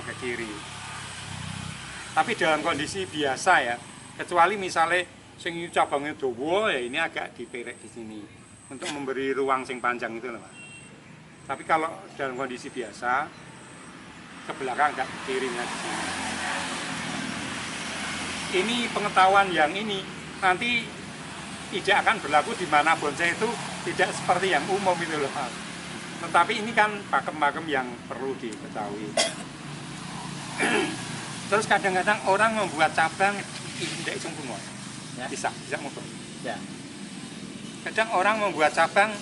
ke kiri. Tapi dalam kondisi biasa ya, kecuali misalnya sing cabangnya dawa ya ini agak diperek di sini untuk memberi ruang sing panjang itu loh, Mas. Tapi kalau dalam kondisi biasa ke belakang agak ke kirinya di sini. Ini pengetahuan yang ini nanti tidak akan berlaku di mana bonsai itu tidak seperti yang umum itu loh, Mas. Tetapi ini kan pakem-pakem yang perlu diketahui. Terus kadang-kadang orang membuat cabang tidak sungguh, ya. Bisa mungkin. Ya. Kadang orang membuat cabang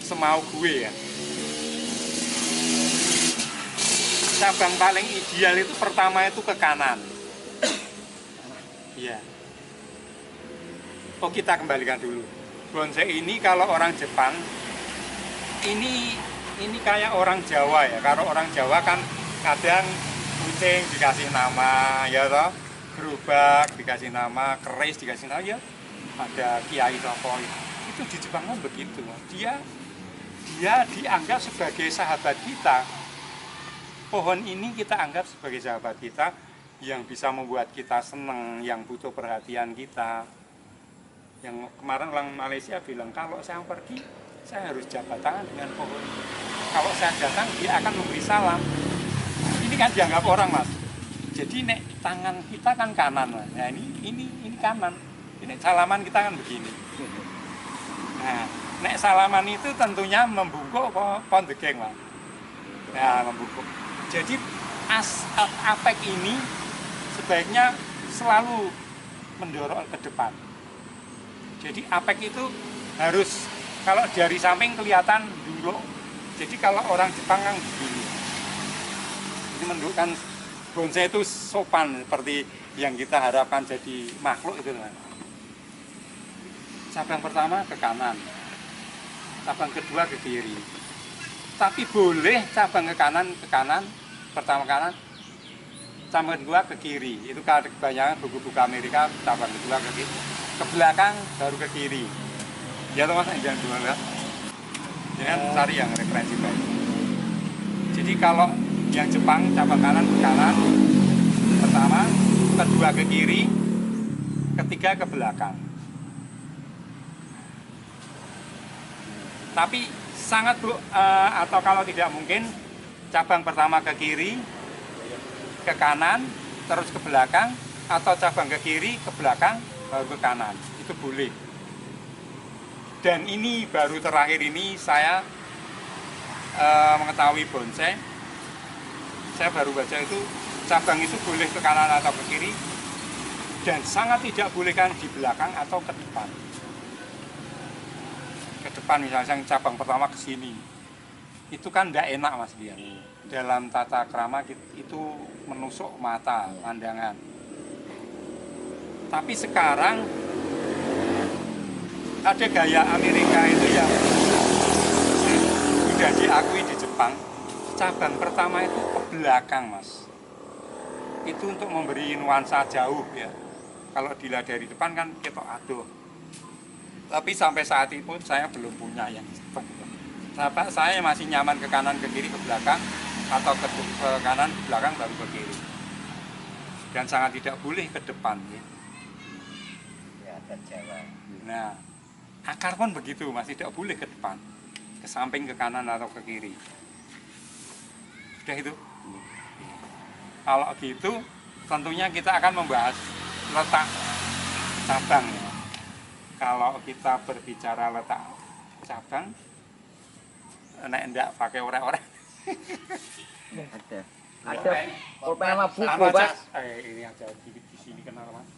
semau gue ya. Cabang paling ideal itu pertama itu ke kanan. Iya. Oh, kita kembalikan dulu. Bonsai ini kalau orang Jepang ini kayak orang Jawa ya. Kalau orang Jawa kan kadang kucing dikasih nama, ya toh, gerobak dikasih nama, keris dikasih nama, ya ada kiai tokoh. Itu di Jepang kan begitu. Dia dianggap sebagai sahabat kita. Pohon ini kita anggap sebagai sahabat kita yang bisa membuat kita senang, yang butuh perhatian kita. Yang kemarin orang Malaysia bilang, kalau saya pergi, saya harus jabat tangan dengan pohon. Kalau saya datang, dia akan memberi salam. Ini kan dianggap orang, Mas. Jadi nek tangan kita kan kanan, Mas. Nah ini kanan. Ini salaman kita kan begini. Nah, nek salaman itu tentunya membungkuk pohon degeng, Mas. Nah, membungkuk. Jadi apek ini sebaiknya selalu mendorong ke depan. Jadi apek itu harus kalau dari samping kelihatan dulu. Jadi kalau orang Jepang kan begini. Ini menunjukkan bonsai itu sopan seperti yang kita harapkan jadi makhluk itu, kan. Cabang pertama ke kanan, cabang kedua ke kiri. Tapi boleh cabang ke kanan, pertama kanan, cabang kedua ke kiri. Itu kebanyakan buku-buku Amerika cabang kedua ke kiri, ke belakang baru ke kiri. Ya teman, jangan dua lihat. Jangan cari yang referensi baik. Jadi kalau yang Jepang cabang kanan ke kanan, pertama, kedua ke kiri, ketiga ke belakang. Tapi sangat atau kalau tidak mungkin cabang pertama ke kiri, ke kanan, terus ke belakang, atau cabang ke kiri, ke belakang, baru ke kanan. Itu boleh. Dan ini baru terakhir ini saya mengetahui bonsai. Saya baru baca itu cabang itu boleh ke kanan atau ke kiri, dan sangat tidak bolehkan di belakang atau ke depan. Ke depan misalnya cabang pertama ke sini, itu kan tidak enak, Mas dia. Dalam tata krama itu menusuk mata, pandangan. Tapi sekarang ada gaya Amerika itu yang sudah diakui di Jepang. Cabang pertama itu ke belakang, Mas. Itu untuk memberi nuansa jauh ya. Kalau dilihat dari depan kan ketok aduh. Tapi sampai saat itu pun saya belum punya yang seperti itu. Saya masih nyaman ke kanan, ke kiri, ke belakang, atau ke kanan, ke belakang, baru ke kiri. Dan sangat tidak boleh ke depan ya. Ya, Jawa. Nah, akar pun begitu, Mas, tidak boleh ke depan, ke samping, ke kanan, atau ke kiri. Sudah itu. Kalau gitu, tentunya kita akan membahas letak cabang. Ya. Kalau kita berbicara letak cabang, enggak pakai orek-orek. Ada pulpen sama buku, Pak. Ini aja di sini kenal, Mas.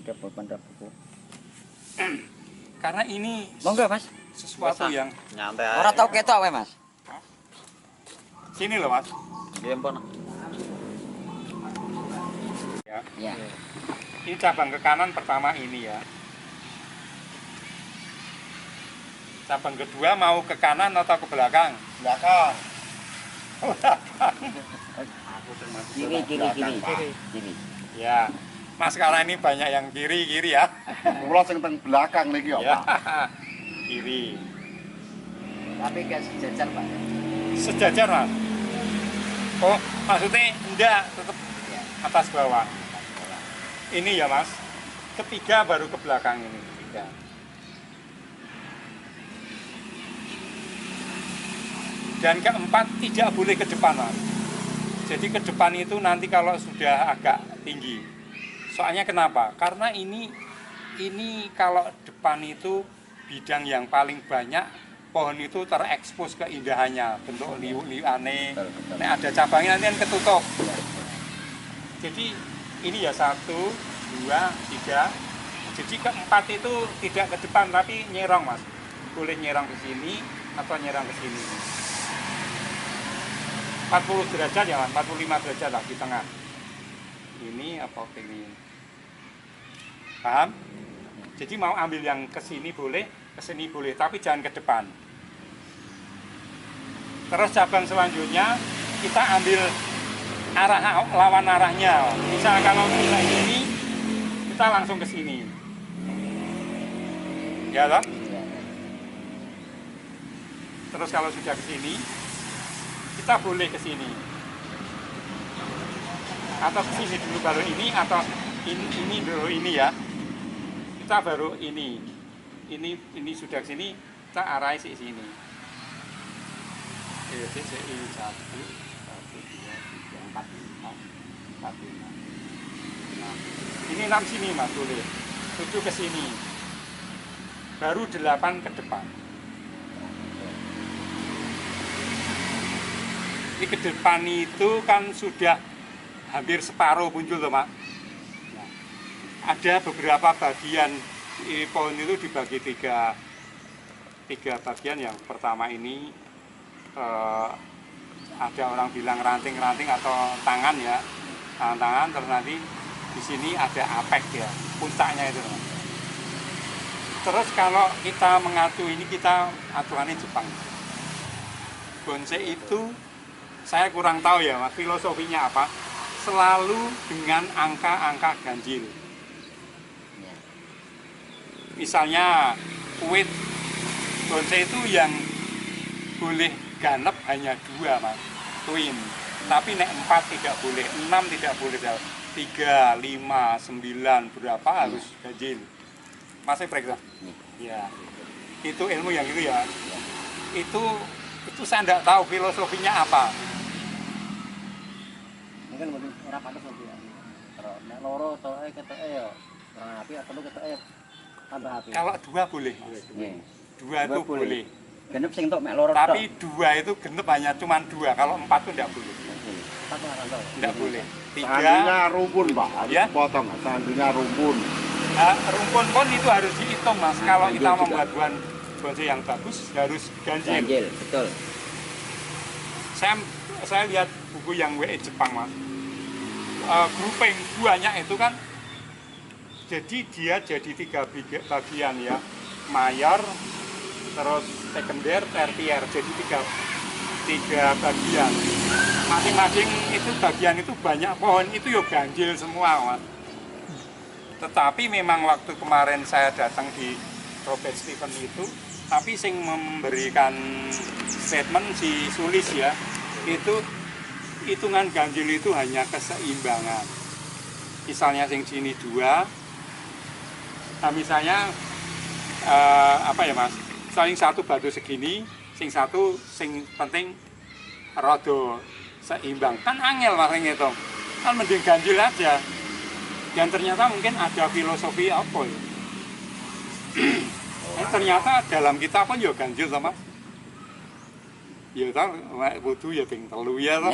Ada pulpen dan buku. Karena ini monggo, Mas. Sesuatu yang nyantai. Ora tau ketok wae, Mas. Sini loh, Mas. Nggih, ampun. Ya. Ya. Ini cabang ke kanan pertama ini ya. Cabang kedua mau ke kanan atau ke belakang? Belakang. Kiri. Ya. Mas sekarang ini banyak yang kiri ya. Kula sing teng belakang niki ya, Pak. Kiri. Tapi gak sejajar, Pak. Sejajar, Mas. Oh, maksudnya enggak, tetap atas bawah. Ini ya mas, ketiga baru ke belakang ini, ketiga. Dan keempat tidak boleh ke depan mas. Jadi ke depan itu nanti kalau sudah agak tinggi. Soalnya kenapa? Karena ini kalau depan itu bidang yang paling banyak, pohon itu terekspos keindahannya, bentuk liu-liu aneh. Nah, ada cabangnya nanti kan ketutup. Jadi ini ya 1, 2, 3. Jadi keempat itu tidak ke depan tapi nyerong mas. Boleh nyerong ke sini atau nyerong ke sini. 40 derajat ya mas, 45 derajat lah di tengah. Ini apa ini? Paham? Jadi mau ambil yang ke sini boleh, ke sini boleh, tapi jangan ke depan. Terus cabang selanjutnya kita ambil arah lawan arahnya. Misal kalau kita ini, kita langsung ke sini. Ya toh? Terus kalau sudah ke sini, kita boleh ke sini. Atau ke sini dulu baru ini, atau ini dulu ini ya. Kita baru ini sudah ke sini, kita arahi ke sini. Ini 1, 2, 3, 4, 5, 1, 6. Ini 6 sini mas, boleh. 7 ke sini. Baru 8 ke depan. Ini ke depan itu kan sudah hampir separuh muncul loh mak. Nah, ada beberapa bagian pohon itu dibagi tiga bagian. Yang pertama ini ada orang bilang ranting-ranting atau tangan ya, tangan. Terus nanti di sini ada apek ya, puncaknya itu. Terus kalau kita mengacu ini, kita aturannya Jepang. Bonsai itu saya kurang tahu ya mas, filosofinya apa, selalu dengan angka-angka ganjil. Misalnya kuit bonsai itu yang boleh ganep hanya 2 mas, twin. Tapi nek 4 tidak boleh, 6 tidak boleh, 3, 5, 9 berapa harus ganjil. Masih periksa? Ya, itu ilmu yang itu ya. Itu saya tidak tahu filosofinya apa. Mungkin orang pantas lebih ya. Kalau nek loro atau ketek ya kurang api atau lu ketek tambah api. Kalau 2 boleh. 2 itu boleh. Genep sing tok mek loro tok. Tapi 2 itu genep hanya cuma 2. Kalau 4 itu tidak boleh. Tidak boleh. 3. Seandainya rumpun pak, harus Ya? potong. Seandainya rumpun. Rumpun pun itu harus dihitung mas. Kalau kita membuat bonsai yang bagus harus ganjil. Ganjil, betul. Saya lihat buku yang WE Jepang mas. Grouping banyak itu kan, jadi dia jadi 3 bagian ya, mayor, terus sekunder, tertier, jadi 3 bagian. Masing-masing itu bagian itu banyak pohon itu ya ganjil semua mas. Tetapi memang waktu kemarin saya datang di Robert Stephen itu, tapi sing memberikan statement si Sulis ya, itu hitungan ganjil itu hanya keseimbangan. Misalnya sing sini 2, nah misalnya apa ya mas, sing 1 batu segini, sing 1 sing penting rada seimbang, kan angel mas ngitung, kan mending ganjil aja. Dan ternyata mungkin ada filosofi apa ya. Ternyata dalam kita pun ya ganjil sama. Ya toh, wudu ya ping 3 ya toh.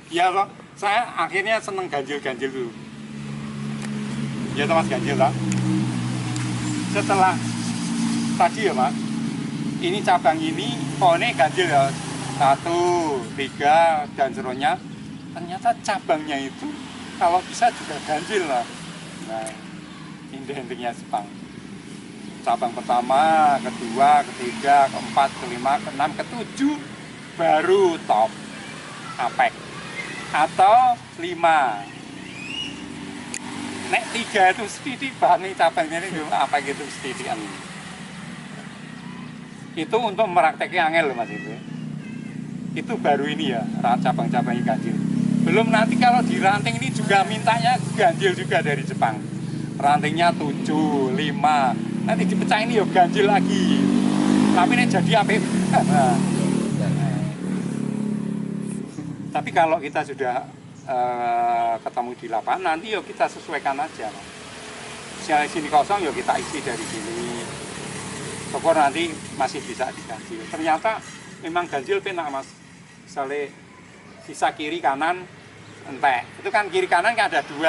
Ya toh, saya akhirnya seneng ganjil-ganjil dulu. Ya toh mas, ganjil toh. Setelah tadi ya mas, ini cabang ini pohonnya ganjil ya, 1, 3 dan seterusnya. Ternyata cabangnya itu kalau bisa juga ganjil lah. Nah, inti-intinya Jepang. Cabang pertama, kedua, ketiga, keempat, kelima, keenam, ketujuh baru top apek atau 5. Nek 3 itu setitik banget cabangnya ini apek itu setitik. Itu untuk merakteknya angel loh mas itu. Itu baru ini ya, cabang-cabangnya ganjil. Belum nanti kalau di ranting ini juga mintanya ganjil juga dari Jepang. Rantingnya 7, 5. Nanti dipecah ini ya ganjil lagi. Tapi ini jadi apa? Tapi kalau kita sudah ketemu di lapangan, nanti ya kita sesuaikan aja. Misalnya sini kosong ya kita isi dari sini. Syukur nanti masih bisa diganjil. Ternyata memang ganjil penak mas. Misalnya sisa kiri kanan entek. Itu kan kiri kanan kan ada 2.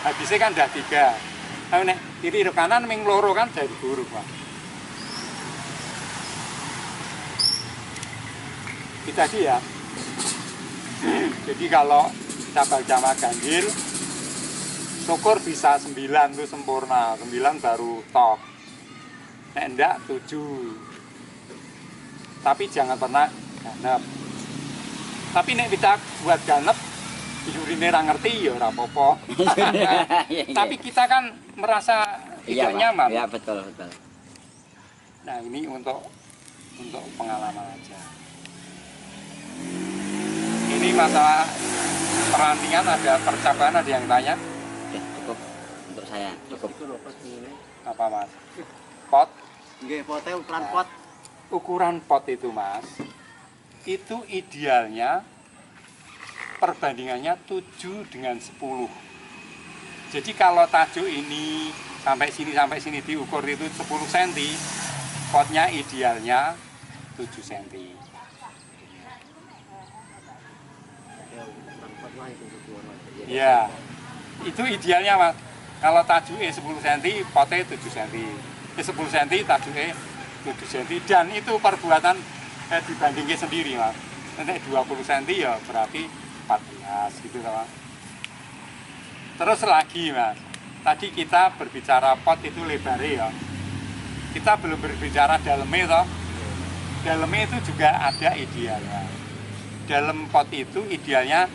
Habisnya kan ada 3. Nah, kiri kanan ming loro kan jadi buruk pak. Kita sih ya. Jadi kalau cabang-cabang ganjil, syukur bisa 9 itu sempurna. 9 baru top. Nek enggak 7. Tapi jangan pernah ganep. Tapi nek kita buat ganep, jurine ra ngerti ya ora apa-apa. Tapi kita kan merasa tidak nyaman. Iya betul betul. Nah ini untuk pengalaman aja. Ini masalah perantingan ada percobaan ada yang tanya. Oke, cukup untuk saya cukup. Itu lho pas ini. Apa mas? Pot? Nggih, pote ukuran pot. Ukuran pot itu mas, itu idealnya perbandingannya 7 dengan 10. Jadi kalau tajuk ini sampai sini diukur itu 10 cm, potnya idealnya 7 cm. Ya, itu idealnya mas. Kalau tajuknya 10 cm, potnya 7 cm. 10 cm, tajuknya 7 cm. Dan itu perbuatan dibandingin sendiri mas. Nanti 20 cm ya berarti 14 gitu mas. Terus lagi mas, tadi kita berbicara pot itu lebarnya ya. Kita belum berbicara dalamnya toh. Dalamnya itu juga ada idealnya. Dalam pot itu idealnya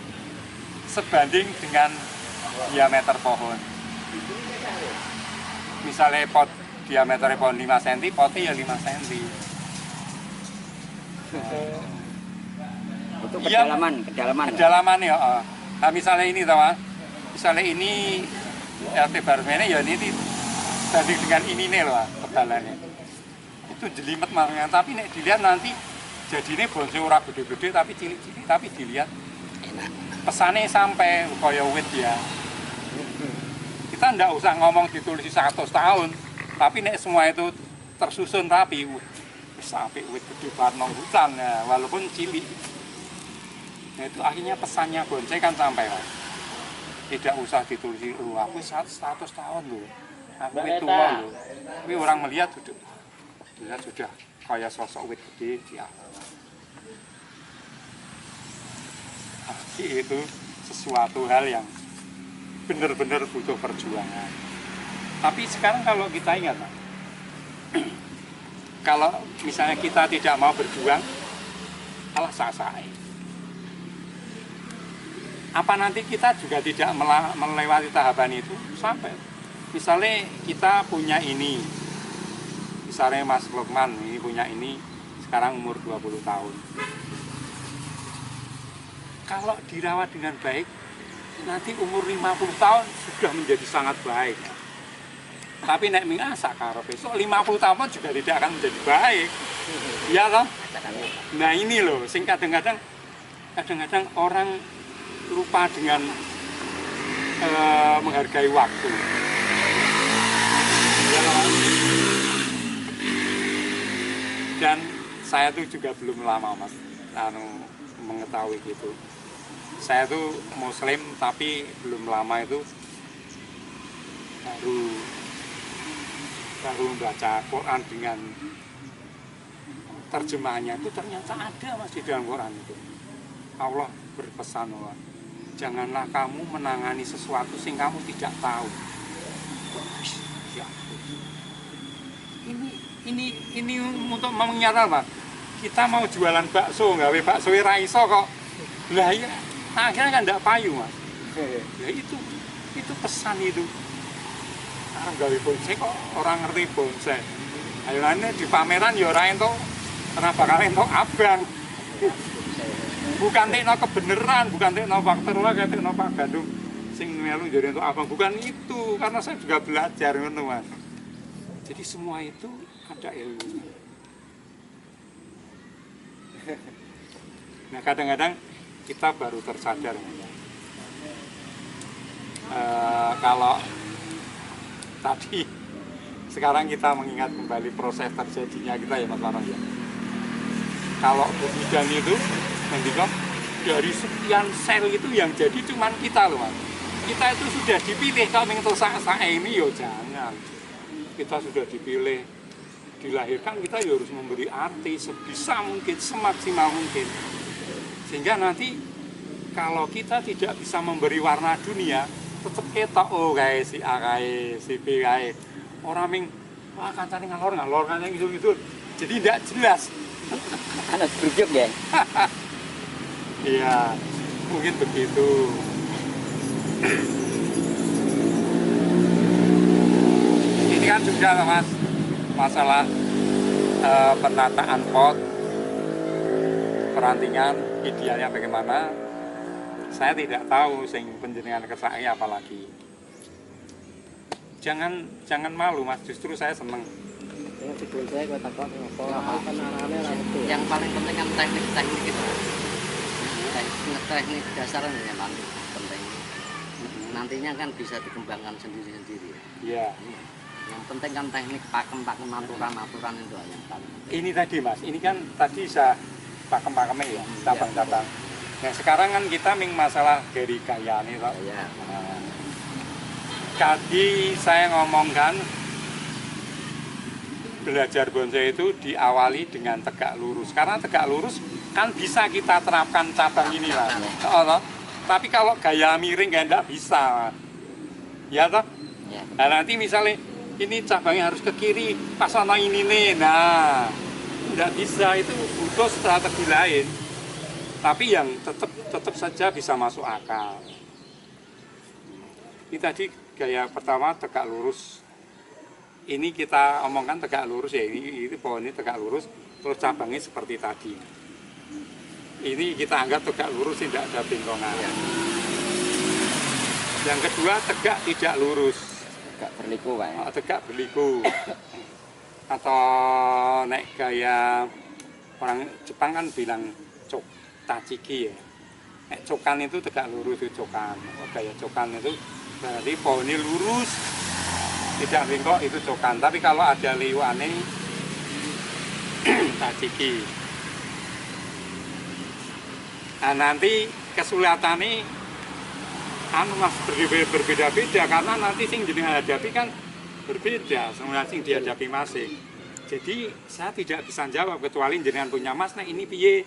sebanding dengan diameter pohon. Misalnya pot diameter pohon 5 cm, potnya ya 5 cm. Itu kedalaman ya. Nah misalnya ini teman, misalnya ini RT Barmene ya ini banding dengan ini nih loh kedalannya. Itu jelimet makanya, tapi nek dilihat nanti jadinya bonsai ora gede-gede tapi cilik-cilik, tapi dilihat enak. Pesannya sampai kaya wit ya. Kita ndak usah ngomong ditulis 100 tahun, tapi nek semua itu tersusun rapi, sampai wit gede banget nang hutan ya, walaupun cilik. Nah itu akhirnya pesannya bonsai kan sampai mas. Tidak usah ditulis, aku 100 tahun loh, aku wit tua loh. Tapi orang melihat sudah kayak sosok wit gede ya. Itu sesuatu hal yang benar-benar butuh perjuangan. Tapi sekarang kalau kita ingat, kalau misalnya kita tidak mau berjuang, alah sah-sah. Apa nanti kita juga tidak melewati tahapan itu sampai? Misalnya kita punya ini, misalnya Mas Lukman ini punya ini, sekarang umur 20 tahun. Kalau dirawat dengan baik, nanti umur 50 tahun sudah menjadi sangat baik. Tapi nek mingasak karo besok 50 tahun juga tidak akan menjadi baik. Iya toh? Nah ini loh, sing kadang-kadang orang lupa dengan menghargai waktu. Ya, dan saya tuh juga belum lama mas, mengetahui gitu. Saya tuh Muslim tapi belum lama itu baru membaca Quran dengan terjemahannya itu ternyata ada mas di dalam Quran itu. Allah berpesan bahwa janganlah kamu menangani sesuatu sing kamu tidak tahu. Ya. Ini untuk mengingatkan mas. Kita mau jualan bakso, gawe bakso ra iso kok. Lah ya, akhirnya kan enggak payu, Mas. Ya itu pesan itu. Orang gawe bonsai kok orang ngerti bonsai. Ayoane di pameran ya ora entuk, ora bakal entuk abang. bukan tekno kebenaran, bukan tekno faktor lah, kayak tekno Pak Gandum sing melu jadi untuk abang, bukan itu, karena saya juga belajar ngono Mas. Jadi semua itu ada ilmunya. Nah kadang-kadang kita baru tersadar kalau tadi sekarang kita mengingat kembali proses terjadinya kita ya Mas Warno ya. Kalau bidan itu mendikam dari sekian sel itu yang jadi cuman kita loh Mas. Kita itu sudah dipilih, kalau mengenai saya ini yo jangan. Kita sudah dipilih, dilahirkan kita ya harus memberi arti sebisa mungkin, semaksimal mungkin. Sehingga nanti kalau kita tidak bisa memberi warna dunia, tetap ketok oh kayak si A kayak si B kayak orang ming wah kancane ngalor kancane gitu. Jadi tidak jelas. Anak grup ya. Iya, mungkin begitu. Ini kan juga Mas, masalah penataan pot, perantingan idealnya bagaimana. Saya tidak tahu sing penjenengan kesai apalagi. Jangan malu Mas, justru saya seneng. Yang paling penting kan teknik itu. Teknik dasar yang paling penting. Nantinya kan bisa dikembangkan sendiri-sendiri. Iya. Yang penting kan teknik pakem aturan itu yang paling. Ini tadi Mas, ini kan tadi saya pakem-pakemnya ya, cabang-cabang. Nah sekarang kan kita ming masalah dari gaya nih Pak. Iya. Nah, tadi saya ngomongkan belajar bonsai itu diawali dengan tegak lurus. Karena tegak lurus kan bisa kita terapkan cabang ini lah. Tapi kalau gaya miring nggak bisa, ya toh? Ya. Nah nanti misalnya ini cabangnya harus ke kiri, pas ono ini nih, nah nggak bisa, itu butuh strategi lain. Tapi yang tetap saja bisa masuk akal. Ini tadi gaya pertama tegak lurus. Ini kita omongkan tegak lurus ya, ini pohon ini tegak lurus, terus cabangnya seperti tadi. Ini kita anggap tegak lurus, tidak ada bentongan. Ya. Yang kedua tegak tidak lurus. Tegak berliku Pak. Ya. Tegak berliku. Atau naik gaya orang Jepang kan bilang cok tachiki ya. Nek cokan itu tegak lurus itu cokan. Gaya cokan itu berarti pohon ini lurus, tidak bengkok itu cokan. Tapi kalau ada liwane tachiki. Nah nanti kesulitan ini Mas berbeda-beda karena nanti sing jenengan hadapi kan berbeda, semua sing dihadapi masing. Jadi saya tidak bisa jawab kecuali jenengan punya Mas, nah ini piye?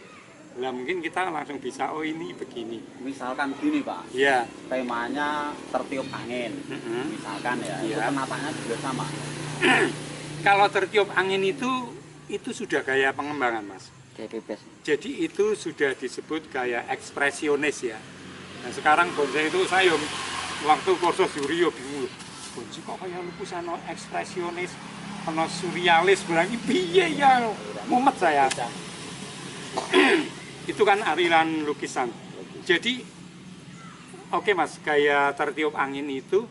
Lah mungkin kita langsung bisa, oh ini begini. Misalkan gini Pak, Iya. temanya tertiup angin, misalkan ya, itu Iya. penapaannya juga sama. Kalau tertiup angin itu sudah gaya pengembangan Mas. Kayak bebas. Jadi itu sudah disebut gaya ekspresionis ya. Nah sekarang bonsai itu saya waktu kursus juri yo bingung. Bonsai kok kayak lukisan ekspresionis, ono surrealis, berarti piye ya? Mumet saya. Itu kan aliran lukisan. Jadi oke Mas, gaya tertiup angin itu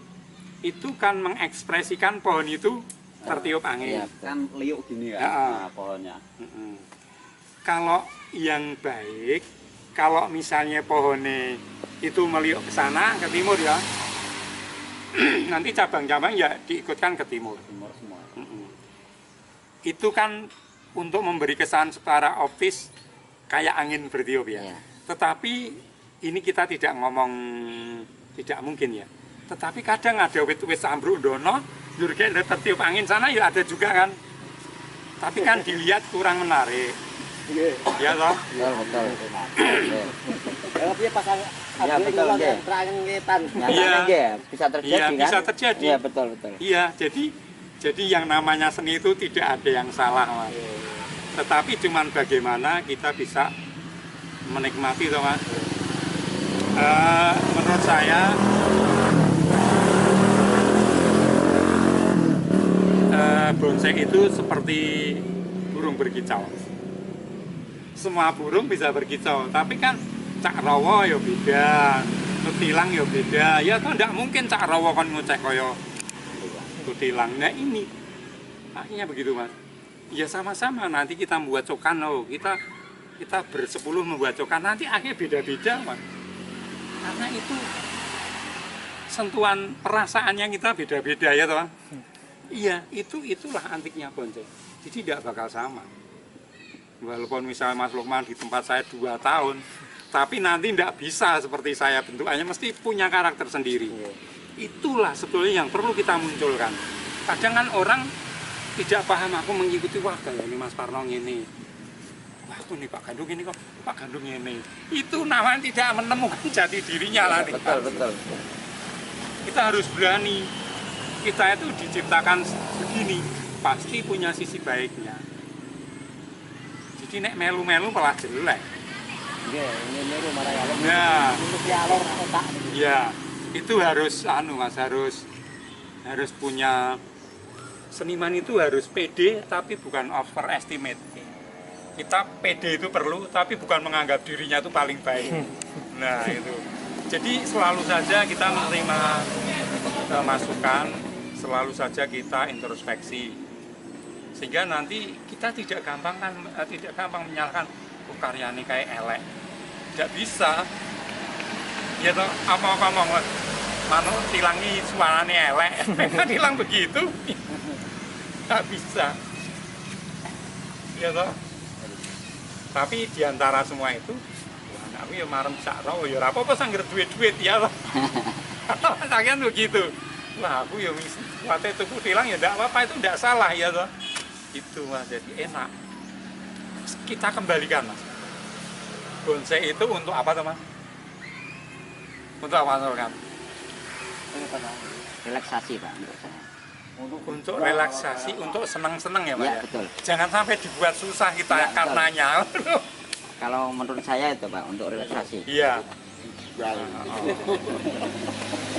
kan mengekspresikan pohon itu tertiup angin. Iya, Kan liuk gini ya, Ya. nah, pohonnya. Kalau yang baik, kalau misalnya pohonnya itu meliuk ke sana, ke timur ya, nanti cabang-cabang ya diikutkan ke timur. Timur semua. Itu kan untuk memberi kesan secara optis kayak angin bertiup ya. Iya. Tetapi ini kita tidak ngomong tidak mungkin ya. Tetapi kadang ada wit-wit ambruk dono, jurgen tertiup angin sana ya ada juga kan. Tapi kan dilihat kurang menarik. Ya toh? Betul. Kalau dia pasang Ya, betul, iya. terangin ngetan. Iya. Bisa terjadi Iya, kan? bisa terjadi. Iya, betul. Iya, jadi yang namanya seni itu tidak ada yang salah, Mas. Tetapi cuman bagaimana kita bisa menikmati, toh, Mas. Menurut saya bonsai itu seperti burung berkicau. semua burung bisa berkicau, tapi kan cak rawa ya beda, kutilang ya beda. Ya kan tidak mungkin cak rawa kan ngocek kaya kutilang. Nah ini akhirnya begitu Mas. Ya sama-sama nanti kita membuat cokan loh. Kita bersepuluh membuat cokan, nanti akhirnya beda-beda Mas. Karena itu sentuhan perasaannya kita beda-beda ya toh. Iya, itulah antiknya bonceng. Jadi tidak bakal sama. Walaupun misalnya Mas Lukman di tempat saya 2 tahun, tapi nanti tidak bisa seperti saya, bentukannya mesti punya karakter sendiri. Itulah sebetulnya yang perlu kita munculkan. Kadang kan orang tidak paham, aku mengikuti wah kayak ini Mas Parno ini. Wah aku nih Pak Gandung ini kok, Pak Gandung ini. Itu namanya tidak menemukan jati dirinya lah. Betul. Kita harus berani. Kita itu diciptakan begini, pasti punya sisi baiknya. Jadi nek melu-melu malah jelek. Nggih, ini niru marang alur. Nah, Nutupi alur otak. ya itu harus Mas, harus punya seniman itu harus pede tapi bukan overestimate. Kita pede itu perlu tapi bukan menganggap dirinya itu paling baik. Nah, itu. Jadi selalu saja kita menerima masukan, selalu saja kita introspeksi. Sehingga nanti kita tidak gampang menyalahkan karya ini kayak elek. Tidak bisa. Ya toh, apa-apa mau manuk tilangi suaranya elek. Kan tilang begitu. Tidak bisa. Ya toh. Tapi diantara semua itu, aku ya marem sakro, ya apa-apa sangger duit-duit ya toh. Kalian begitu. Wah, aku ya waktu itu tilang ya enggak apa-apa, itu enggak salah ya toh. Itu Mas, jadi enak. Kita kembalikan Mas. Bonsai itu untuk apa teman? Untuk apa kan? Relaksasi Pak menurut saya. Untuk relaksasi, untuk senang-senang ya Pak Ya, ya? betul. Jangan sampai dibuat susah kita Ya, betul. karenanya. Kalau menurut saya itu Pak untuk relaksasi. Iya.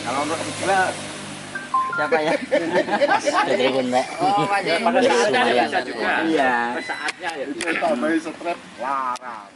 Kalau untuk dijual siapa ya? Jadi pun Pak. Oh, pada saatnya Lumayan. bisa juga. Iya. Saatnya ya. Itu tambahin strap larang.